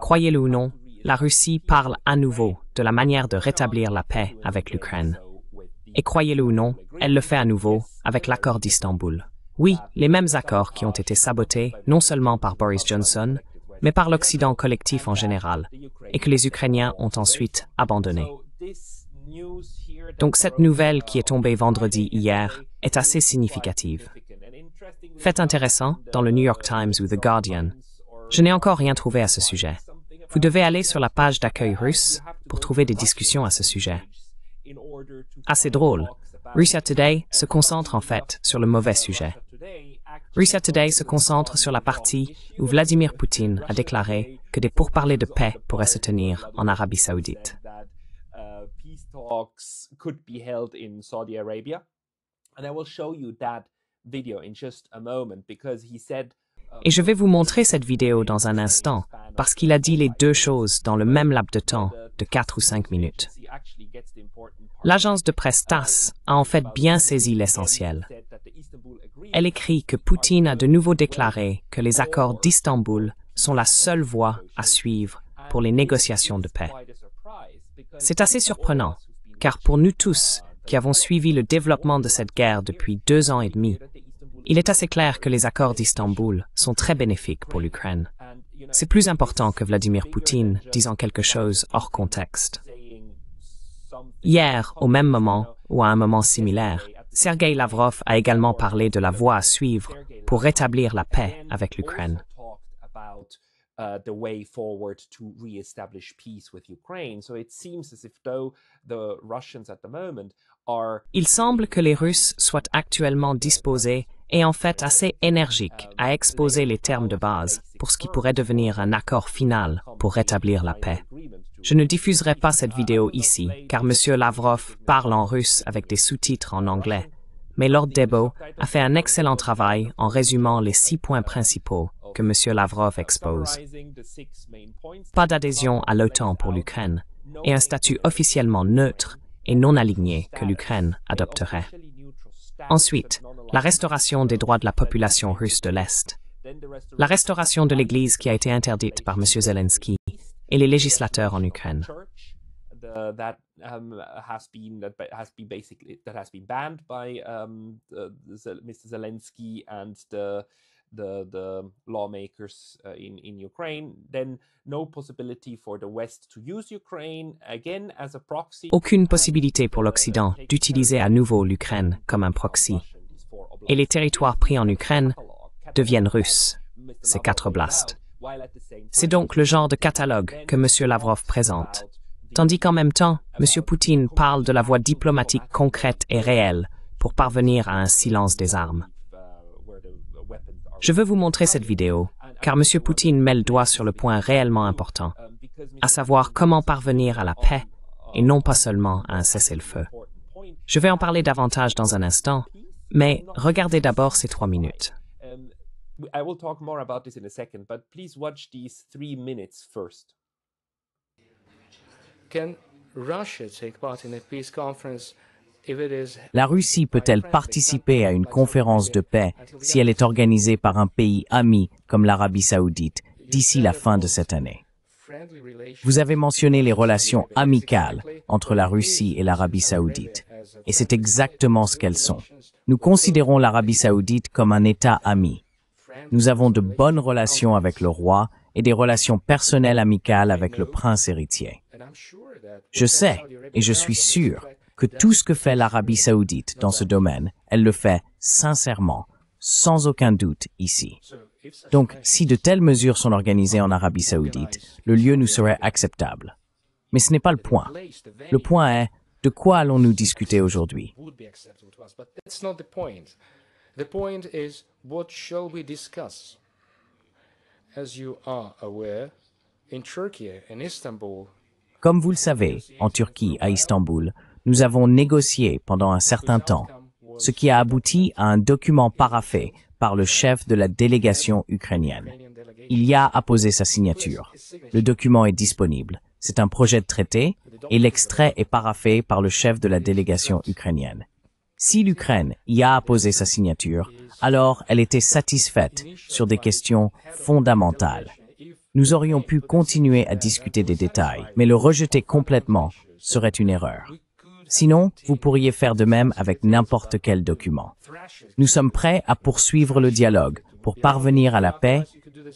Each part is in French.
Croyez-le ou non, la Russie parle à nouveau de la manière de rétablir la paix avec l'Ukraine. Et croyez-le ou non, elle le fait à nouveau avec l'accord d'Istanbul. Oui, les mêmes accords qui ont été sabotés non seulement par Boris Johnson, mais par l'Occident collectif en général, et que les Ukrainiens ont ensuite abandonnés. Donc cette nouvelle qui est tombée vendredi hier est assez significative. Fait intéressant, dans le New York Times ou The Guardian, je n'ai encore rien trouvé à ce sujet. Vous devez aller sur la page d'accueil russe pour trouver des discussions à ce sujet. Assez drôle, Russia Today se concentre en fait sur le mauvais sujet. Russia Today se concentre sur la partie où Vladimir Poutine a déclaré que des pourparlers de paix pourraient se tenir en Arabie Saoudite. Et je vais vous montrer cette vidéo dans un instant, parce qu'il a dit les deux choses dans le même laps de temps de 4 ou 5 minutes. L'agence de presse TASS a en fait bien saisi l'essentiel. Elle écrit que Poutine a de nouveau déclaré que les accords d'Istanbul sont la seule voie à suivre pour les négociations de paix. C'est assez surprenant, car pour nous tous qui avons suivi le développement de cette guerre depuis 2 ans et demi, il est assez clair que les accords d'Istanbul sont très bénéfiques pour l'Ukraine. C'est plus important que Vladimir Poutine disant quelque chose hors contexte. Hier, au même moment, ou à un moment similaire, Sergei Lavrov a également parlé de la voie à suivre pour rétablir la paix avec l'Ukraine. Il semble que les Russes soient actuellement disposés et en fait assez énergiques à exposer les termes de base pour ce qui pourrait devenir un accord final pour rétablir la paix. Je ne diffuserai pas cette vidéo ici, car M. Lavrov parle en russe avec des sous-titres en anglais, mais Lord Debo a fait un excellent travail en résumant les 6 points principaux que M. Lavrov expose. Pas d'adhésion à l'OTAN pour l'Ukraine, et un statut officiellement neutre et non aligné que l'Ukraine adopterait. Ensuite, la restauration des droits de la population russe de l'Est, la restauration de l'Église qui a été interdite par M. Zelensky et les législateurs en Ukraine. The lawmakers in Ukraine, then no possibility for the West to use Ukraine again as a proxy. Aucune possibilité pour l'Occident d'utiliser à nouveau l'Ukraine comme un proxy. Et les territoires pris en Ukraine deviennent russes, ces 4 oblasts. C'est donc le genre de catalogue que M. Lavrov présente, tandis qu'en même temps, M. Poutine parle de la voie diplomatique concrète et réelle pour parvenir à un silence des armes. Je veux vous montrer cette vidéo, car M. Poutine met le doigt sur le point réellement important, à savoir comment parvenir à la paix et non pas seulement à un cessez-le-feu. Je vais en parler davantage dans un instant, mais regardez d'abord ces 3 minutes. I will talk more about this in a second, but please watch these 3 minutes first. Can Russia take part in a peace conference? La Russie peut-elle participer à une conférence de paix si elle est organisée par un pays ami comme l'Arabie Saoudite d'ici la fin de cette année? Vous avez mentionné les relations amicales entre la Russie et l'Arabie Saoudite, et c'est exactement ce qu'elles sont. Nous considérons l'Arabie Saoudite comme un État ami. Nous avons de bonnes relations avec le roi et des relations personnelles amicales avec le prince héritier. Je sais, et je suis sûr, que tout ce que fait l'Arabie Saoudite dans ce domaine, elle le fait sincèrement, sans aucun doute ici. Donc, si de telles mesures sont organisées en Arabie Saoudite, le lieu nous serait acceptable. Mais ce n'est pas le point. Le point est, de quoi allons-nous discuter aujourd'hui? The point is, what shall we discuss? As you are aware, in Turkey and Istanbul, comme vous le savez, en Turquie, à Istanbul, nous avons négocié pendant un certain temps, ce qui a abouti à un document paraphé par le chef de la délégation ukrainienne. Il y a apposé sa signature. Le document est disponible. C'est un projet de traité et l'extrait est paraphé par le chef de la délégation ukrainienne. Si l'Ukraine y a apposé sa signature, alors elle était satisfaite sur des questions fondamentales. Nous aurions pu continuer à discuter des détails, mais le rejeter complètement serait une erreur. Sinon, vous pourriez faire de même avec n'importe quel document. Nous sommes prêts à poursuivre le dialogue pour parvenir à la paix,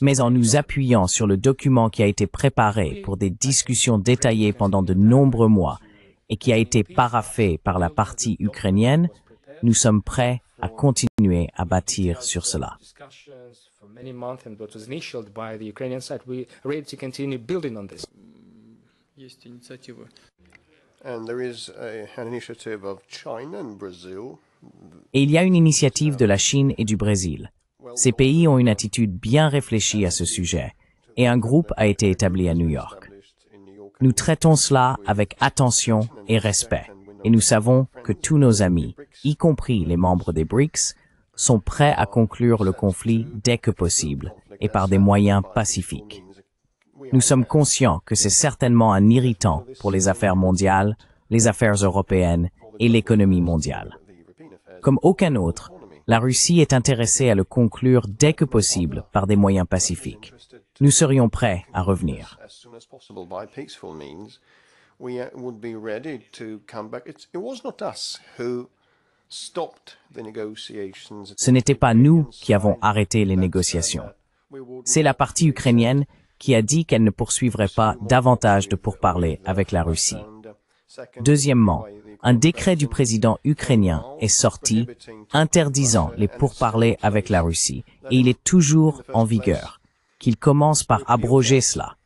mais en nous appuyant sur le document qui a été préparé pour des discussions détaillées pendant de nombreux mois et qui a été paraphé par la partie ukrainienne, nous sommes prêts à continuer à bâtir sur cela. Et il y a une initiative de la Chine et du Brésil. Ces pays ont une attitude bien réfléchie à ce sujet, et un groupe a été établi à New York. Nous traitons cela avec attention et respect, et nous savons que tous nos amis, y compris les membres des BRICS, sont prêts à conclure le conflit dès que possible, et par des moyens pacifiques. Nous sommes conscients que c'est certainement un irritant pour les affaires mondiales, les affaires européennes et l'économie mondiale. Comme aucun autre, la Russie est intéressée à le conclure dès que possible par des moyens pacifiques. Nous serions prêts à revenir. Ce n'était pas nous qui avons arrêté les négociations. C'est la partie ukrainienne qui a dit qu'elle ne poursuivrait pas davantage de pourparlers avec la Russie. Deuxièmement, un décret du président ukrainien est sorti interdisant les pourparlers avec la Russie et il est toujours en vigueur, qu'il commence par abroger cela.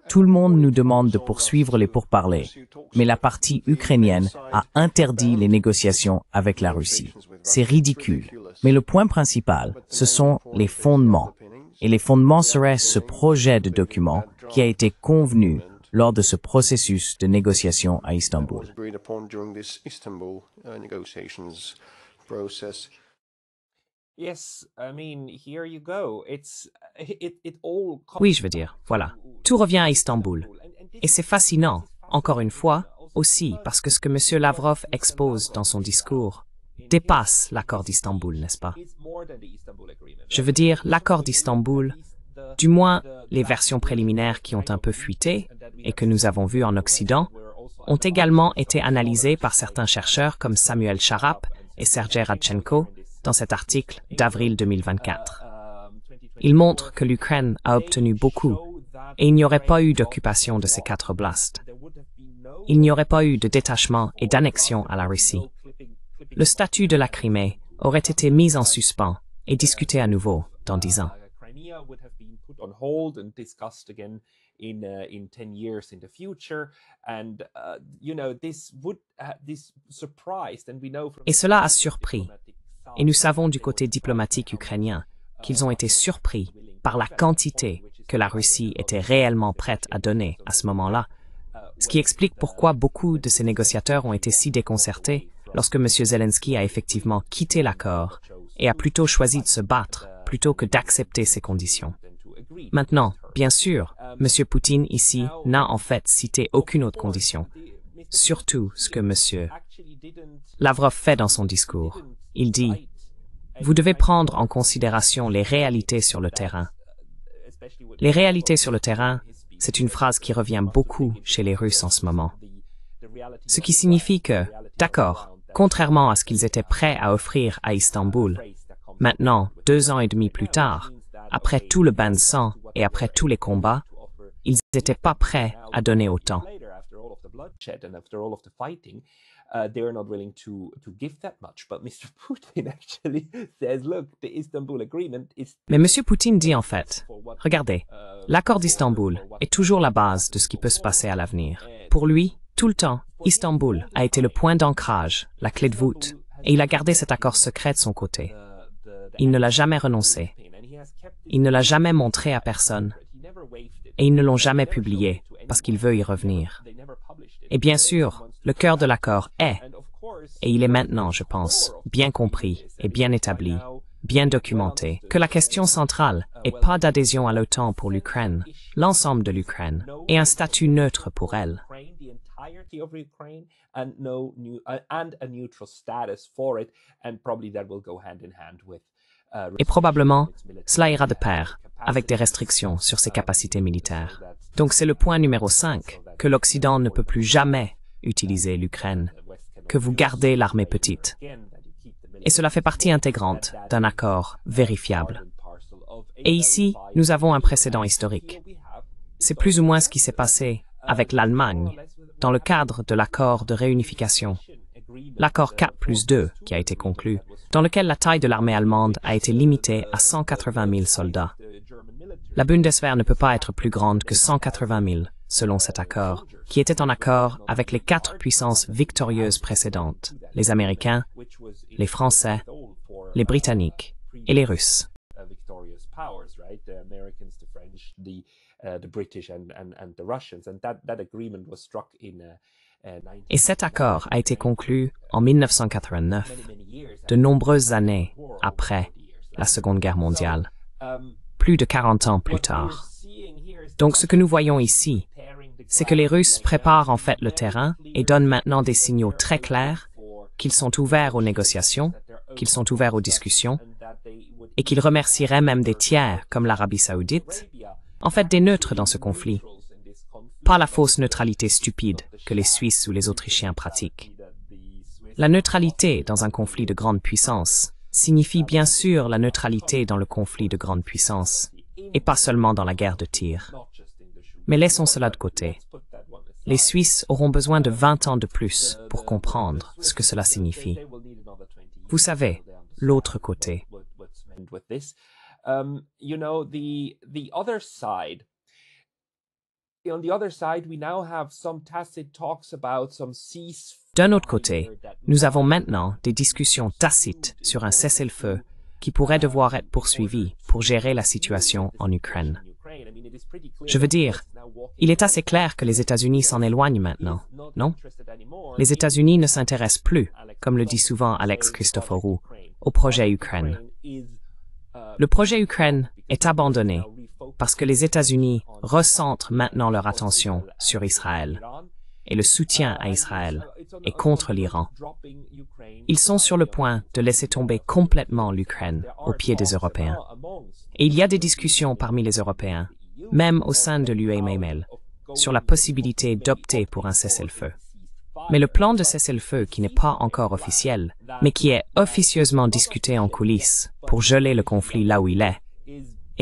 Tout le monde nous demande de poursuivre les pourparlers, mais la partie ukrainienne a interdit les négociations avec la Russie. C'est ridicule, mais le point principal, ce sont les fondements. Et les fondements seraient ce projet de document qui a été convenu lors de ce processus de négociation à Istanbul. Oui, je veux dire, voilà. Tout revient à Istanbul. Et c'est fascinant, encore une fois, aussi parce que ce que M. Lavrov expose dans son discours dépasse l'accord d'Istanbul, n'est-ce pas? Je veux dire, l'accord d'Istanbul, du moins les versions préliminaires qui ont un peu fuité et que nous avons vues en Occident, ont également été analysées par certains chercheurs comme Samuel Charap et Sergei Radchenko dans cet article d'avril 2024. Ils montrent que l'Ukraine a obtenu beaucoup et il n'y aurait pas eu d'occupation de ces 4 oblasts. Il n'y aurait pas eu de détachement et d'annexion à la Russie. Le statut de la Crimée aurait été mis en suspens et discuté à nouveau dans 10 ans. Et cela a surpris. Et nous savons du côté diplomatique ukrainien qu'ils ont été surpris par la quantité que la Russie était réellement prête à donner à ce moment-là, ce qui explique pourquoi beaucoup de ces négociateurs ont été si déconcertés lorsque M. Zelensky a effectivement quitté l'accord et a plutôt choisi de se battre plutôt que d'accepter ces conditions. Maintenant, bien sûr, M. Poutine ici n'a en fait cité aucune autre condition, surtout ce que M. Lavrov fait dans son discours. Il dit « Vous devez prendre en considération les réalités sur le terrain. » Les réalités sur le terrain, c'est une phrase qui revient beaucoup chez les Russes en ce moment. Ce qui signifie que, d'accord, contrairement à ce qu'ils étaient prêts à offrir à Istanbul, maintenant, 2 ans et demi plus tard, après tout le bain de sang et après tous les combats, ils n'étaient pas prêts à donner autant. Mais M. Poutine dit en fait, regardez, l'accord d'Istanbul est toujours la base de ce qui peut se passer à l'avenir. Pour lui, tout le temps, Istanbul a été le point d'ancrage, la clé de voûte, et il a gardé cet accord secret de son côté. Il ne l'a jamais renoncé. Il ne l'a jamais montré à personne. Et ils ne l'ont jamais publié, parce qu'il veut y revenir. Et bien sûr, le cœur de l'accord est, et il est maintenant, je pense, bien compris et bien établi, bien documenté, que la question centrale est pas d'adhésion à l'OTAN pour l'Ukraine, l'ensemble de l'Ukraine, et un statut neutre pour elle. entirety of Ukraine and and a neutral status for it, and probably that will go hand in hand with. Et probablement, cela ira de pair avec des restrictions sur ses capacités militaires. Donc c'est le point numéro 5, que l'Occident ne peut plus jamais utiliser l'Ukraine, que vous gardez l'armée petite. Et cela fait partie intégrante d'un accord vérifiable. Et ici, nous avons un précédent historique. C'est plus ou moins ce qui s'est passé avec l'Allemagne dans le cadre de l'accord de réunification, l'accord 4+2 qui a été conclu, dans lequel la taille de l'armée allemande a été limitée à 180 000 soldats. La Bundeswehr ne peut pas être plus grande que 180 000, selon cet accord, qui était en accord avec les 4 puissances victorieuses précédentes, les Américains, les Français, les Britanniques et les Russes. Et cet accord a été conclu en 1989, de nombreuses années après la Seconde Guerre mondiale, plus de 40 ans plus tard. Donc ce que nous voyons ici, c'est que les Russes préparent en fait le terrain et donnent maintenant des signaux très clairs qu'ils sont ouverts aux négociations, qu'ils sont ouverts aux discussions, et qu'ils remercieraient même des tiers comme l'Arabie saoudite, en fait des neutres dans ce conflit. Pas la fausse neutralité stupide que les Suisses ou les Autrichiens pratiquent. La neutralité dans un conflit de grande puissance signifie bien sûr la neutralité dans le conflit de grande puissance, et pas seulement dans la guerre de tir. Mais laissons cela de côté. Les Suisses auront besoin de 20 ans de plus pour comprendre ce que cela signifie. Vous savez, l'autre côté. D'un autre côté, nous avons maintenant des discussions tacites sur un cessez-le-feu qui pourrait devoir être poursuivi pour gérer la situation en Ukraine. Je veux dire, il est assez clair que les États-Unis s'en éloignent maintenant, non? Les États-Unis ne s'intéressent plus, comme le dit souvent Alex Christoforou, au projet Ukraine. Le projet Ukraine est abandonné parce que les États-Unis recentrent maintenant leur attention sur Israël et le soutien à Israël et contre l'Iran. Ils sont sur le point de laisser tomber complètement l'Ukraine aux pieds des Européens. Et il y a des discussions parmi les Européens, même au sein de l'UEML, sur la possibilité d'opter pour un cessez-le-feu. Mais le plan de cessez-le-feu qui n'est pas encore officiel, mais qui est officieusement discuté en coulisses pour geler le conflit là où il est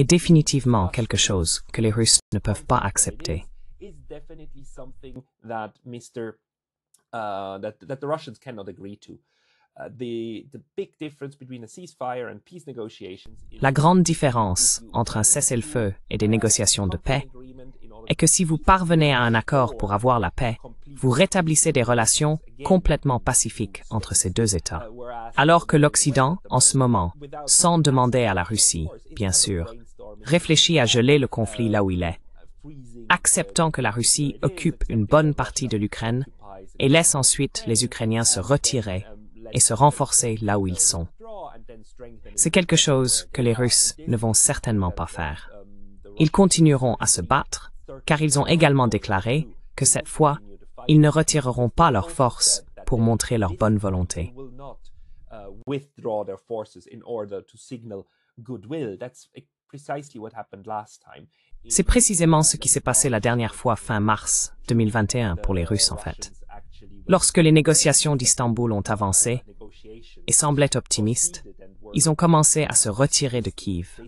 définitivement quelque chose que les Russes ne peuvent pas accepter. La grande différence entre un cessez-le-feu et des négociations de paix est que si vous parvenez à un accord pour avoir la paix, vous rétablissez des relations complètement pacifiques entre ces deux États. Alors que l'Occident, en ce moment, sans demander à la Russie, bien sûr, réfléchit à geler le conflit là où il est, acceptant que la Russie occupe une bonne partie de l'Ukraine et laisse ensuite les Ukrainiens se retirer et se renforcer là où ils sont. C'est quelque chose que les Russes ne vont certainement pas faire. Ils continueront à se battre, car ils ont également déclaré que cette fois, ils ne retireront pas leurs forces pour montrer leur bonne volonté. C'est précisément ce qui s'est passé la dernière fois fin mars 2021 pour les Russes en fait. Lorsque les négociations d'Istanbul ont avancé et semblaient optimistes, ils ont commencé à se retirer de Kiev.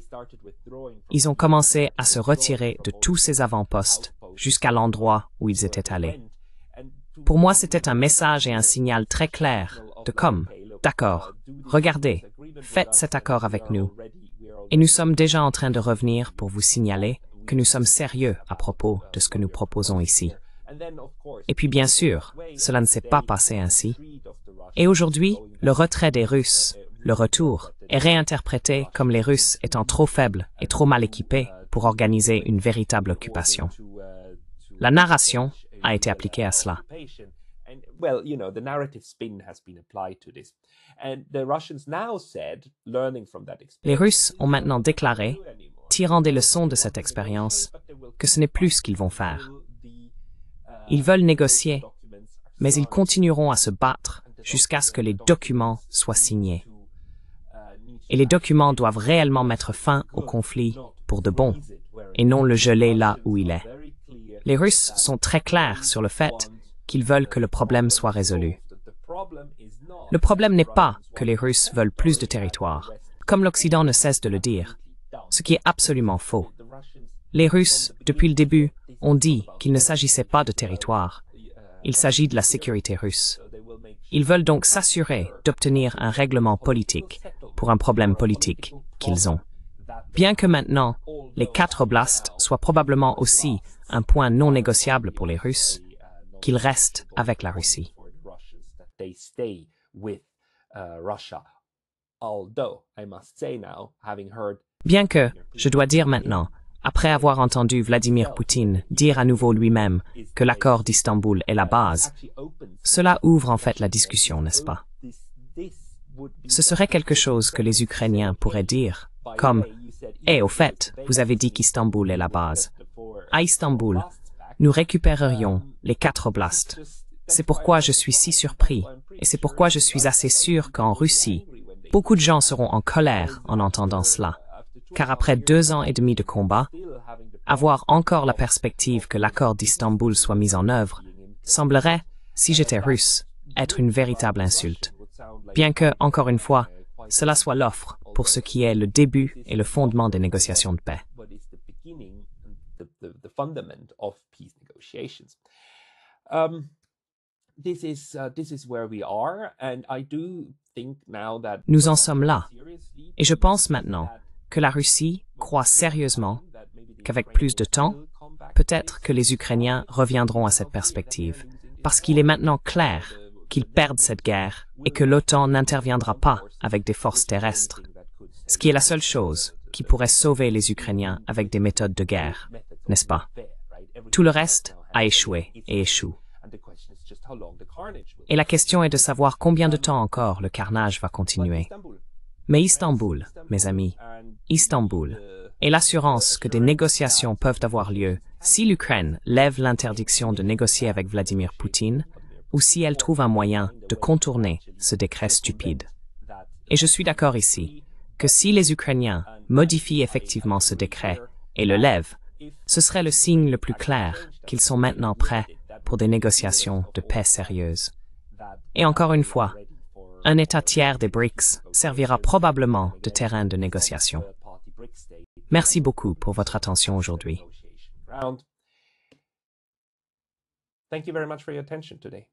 Ils ont commencé à se retirer de tous ces avant-postes jusqu'à l'endroit où ils étaient allés. Pour moi, c'était un message et un signal très clair de comme, d'accord, regardez, faites cet accord avec nous. Et nous sommes déjà en train de revenir pour vous signaler que nous sommes sérieux à propos de ce que nous proposons ici. Et puis bien sûr, cela ne s'est pas passé ainsi. Et aujourd'hui, le retrait des Russes, le retour, est réinterprété comme les Russes étant trop faibles et trop mal équipés pour organiser une véritable occupation. La narration a été appliquée à cela. Les Russes ont maintenant déclaré, tirant des leçons de cette expérience, que ce n'est plus ce qu'ils vont faire. Ils veulent négocier, mais ils continueront à se battre jusqu'à ce que les documents soient signés. Et les documents doivent réellement mettre fin au conflit pour de bon, et non le geler là où il est. Les Russes sont très clairs sur le fait qu'ils veulent que le problème soit résolu. Le problème n'est pas que les Russes veulent plus de territoire, comme l'Occident ne cesse de le dire, ce qui est absolument faux. Les Russes, depuis le début, ont dit qu'il ne s'agissait pas de territoire, il s'agit de la sécurité russe. Ils veulent donc s'assurer d'obtenir un règlement politique pour un problème politique qu'ils ont. Bien que maintenant, les 4 oblasts soient probablement aussi un point non négociable pour les Russes, qu'ils restent avec la Russie. Bien que, je dois dire maintenant, après avoir entendu Vladimir Poutine dire à nouveau lui-même que l'accord d'Istanbul est la base, cela ouvre en fait la discussion, n'est-ce pas? Ce serait quelque chose que les Ukrainiens pourraient dire, comme « Eh, au fait, vous avez dit qu'Istanbul est la base. À Istanbul, nous récupérerions les 4 oblasts. C'est pourquoi je suis si surpris, et c'est pourquoi je suis assez sûr qu'en Russie, beaucoup de gens seront en colère en entendant cela. Car après 2 ans et demi de combat, avoir encore la perspective que l'accord d'Istanbul soit mis en œuvre semblerait, si j'étais russe, être une véritable insulte. Bien que, encore une fois, cela soit l'offre pour ce qui est le début et le fondement des négociations de paix. Nous en sommes là, et je pense maintenant que la Russie croit sérieusement qu'avec plus de temps, peut-être que les Ukrainiens reviendront à cette perspective, parce qu'il est maintenant clair qu'ils perdent cette guerre et que l'OTAN n'interviendra pas avec des forces terrestres, ce qui est la seule chose qui pourrait sauver les Ukrainiens avec des méthodes de guerre, n'est-ce pas? Tout le reste a échoué et échoue. Et la question est de savoir combien de temps encore le carnage va continuer. Mais Istanbul, mes amis, Istanbul, est l'assurance que des négociations peuvent avoir lieu si l'Ukraine lève l'interdiction de négocier avec Vladimir Poutine ou si elle trouve un moyen de contourner ce décret stupide. Et je suis d'accord ici que si les Ukrainiens modifient effectivement ce décret et le lèvent, ce serait le signe le plus clair qu'ils sont maintenant prêts pour des négociations de paix sérieuses. Et encore une fois, un État tiers des BRICS servira probablement de terrain de négociation. Merci beaucoup pour votre attention aujourd'hui. Thank you very much for your attention today.